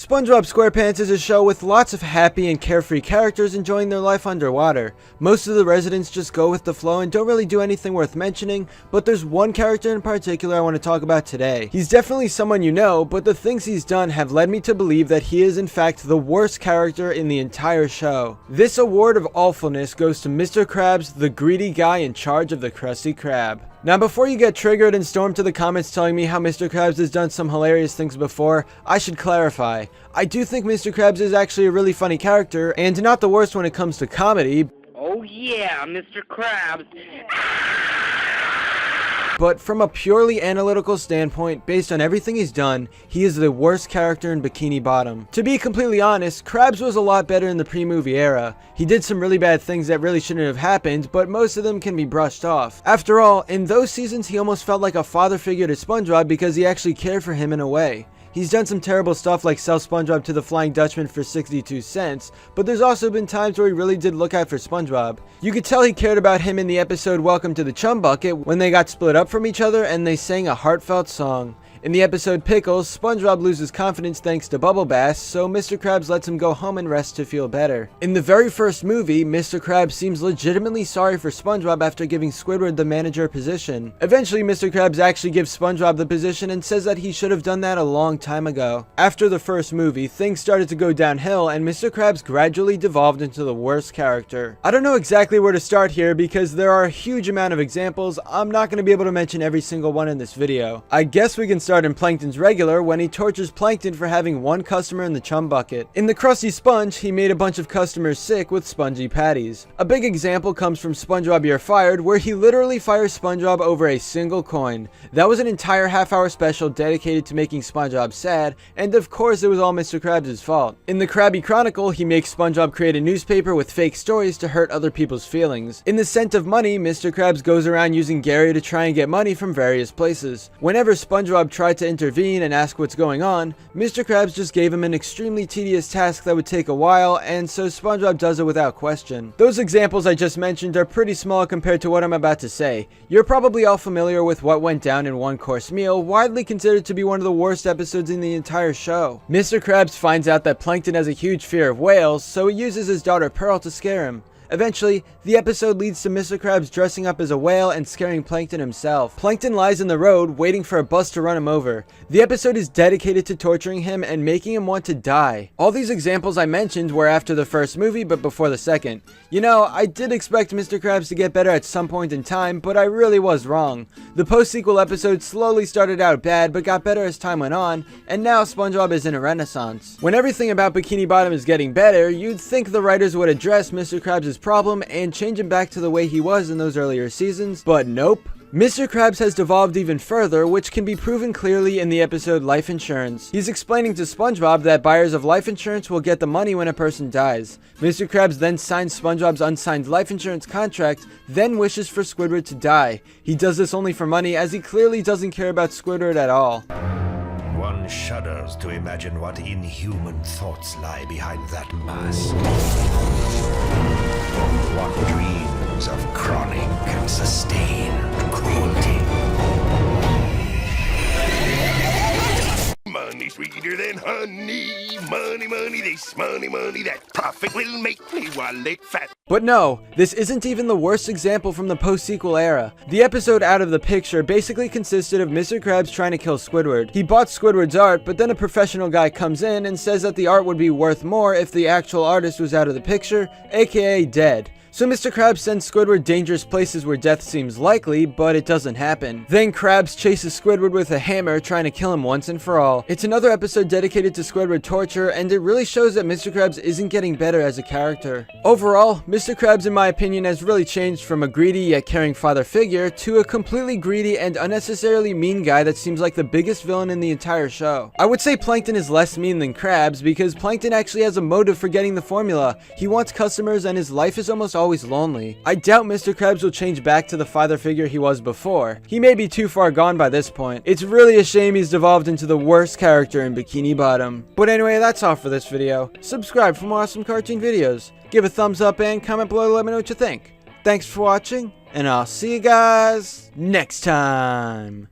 SpongeBob SquarePants is a show with lots of happy and carefree characters enjoying their life underwater. Most of the residents just go with the flow and don't really do anything worth mentioning, but there's one character in particular I want to talk about today. He's definitely someone you know, but the things he's done have led me to believe that he is in fact the worst character in the entire show. This award of awfulness goes to Mr. Krabs, the greedy guy in charge of the Krusty Krab. Now before you get triggered and storm to the comments telling me how Mr. Krabs has done some hilarious things before, I should clarify. I do think Mr. Krabs is actually a really funny character, and not the worst when it comes to comedy. Oh yeah, Mr. Krabs. But from a purely analytical standpoint, based on everything he's done, he is the worst character in Bikini Bottom. To be completely honest, Krabs was a lot better in the pre-movie era. He did some really bad things that really shouldn't have happened, but most of them can be brushed off. After all, in those seasons he almost felt like a father figure to SpongeBob because he actually cared for him in a way. He's done some terrible stuff like sell SpongeBob to the Flying Dutchman for 62 cents, but there's also been times where he really did look out for SpongeBob. You could tell he cared about him in the episode Welcome to the Chum Bucket when they got split up from each other and they sang a heartfelt song. In the episode Pickles, SpongeBob loses confidence thanks to Bubble Bass, so Mr. Krabs lets him go home and rest to feel better. In the very first movie, Mr. Krabs seems legitimately sorry for SpongeBob after giving Squidward the manager position. Eventually, Mr. Krabs actually gives SpongeBob the position and says that he should have done that a long time ago. After the first movie, things started to go downhill and Mr. Krabs gradually devolved into the worst character. I don't know exactly where to start here because there are a huge amount of examples. I'm not going to be able to mention every single one in this video. I guess we can start in Plankton's Regular when he tortures Plankton for having one customer in the Chum Bucket. In the Krusty Sponge, he made a bunch of customers sick with spongy patties. A big example comes from SpongeBob You're Fired, where he literally fires SpongeBob over a single coin. That was an entire half-hour special dedicated to making SpongeBob sad, and of course it was all Mr. Krabs' fault. In the Krabby Chronicle, he makes SpongeBob create a newspaper with fake stories to hurt other people's feelings. In The Scent of Money, Mr. Krabs goes around using Gary to try and get money from various places. Whenever SpongeBob tried to intervene and ask what's going on, Mr. Krabs just gave him an extremely tedious task that would take a while, and so SpongeBob does it without question. Those examples I just mentioned are pretty small compared to what I'm about to say. You're probably all familiar with what went down in One Course Meal, widely considered to be one of the worst episodes in the entire show. Mr. Krabs finds out that Plankton has a huge fear of whales, so he uses his daughter Pearl to scare him. Eventually, the episode leads to Mr. Krabs dressing up as a whale and scaring Plankton himself. Plankton lies in the road, waiting for a bus to run him over. The episode is dedicated to torturing him and making him want to die. All these examples I mentioned were after the first movie, but before the second. You know, I did expect Mr. Krabs to get better at some point in time, but I really was wrong. The post-sequel episodes slowly started out bad, but got better as time went on, and now SpongeBob is in a renaissance. When everything about Bikini Bottom is getting better, you'd think the writers would address Mr. Krabs' problem and change him back to the way he was in those earlier seasons, but nope. Mr. Krabs has devolved even further, which can be proven clearly in the episode Life Insurance. He's explaining to SpongeBob that buyers of life insurance will get the money when a person dies. Mr. Krabs then signs SpongeBob's unsigned life insurance contract, then wishes for Squidward to die. He does this only for money, as he clearly doesn't care about Squidward at all. One shudders to imagine what inhuman thoughts lie behind that mask. One dreams of chronic and sustained cruelty. Money sweeter than honey. Money, money, this money, that profit will make me wallet fat. But no, this isn't even the worst example from the post-sequel era. The episode Out of the Picture basically consisted of Mr. Krabs trying to kill Squidward. He bought Squidward's art, but then a professional guy comes in and says that the art would be worth more if the actual artist was out of the picture, aka dead. So Mr. Krabs sends Squidward dangerous places where death seems likely, but it doesn't happen. Then Krabs chases Squidward with a hammer, trying to kill him once and for all. It's another episode dedicated to Squidward torture, and it really shows that Mr. Krabs isn't getting better as a character. Overall, Mr. Krabs in my opinion has really changed from a greedy yet caring father figure to a completely greedy and unnecessarily mean guy that seems like the biggest villain in the entire show. I would say Plankton is less mean than Krabs because Plankton actually has a motive for getting the formula. He wants customers and his life is almost always lonely. I doubt Mr. Krabs will change back to the father figure he was before. He may be too far gone by this point. It's really a shame he's devolved into the worst character in Bikini Bottom. But anyway, that's all for this video. Subscribe for more awesome cartoon videos. Give a thumbs up and comment below to let me know what you think. Thanks for watching, and I'll see you guys next time.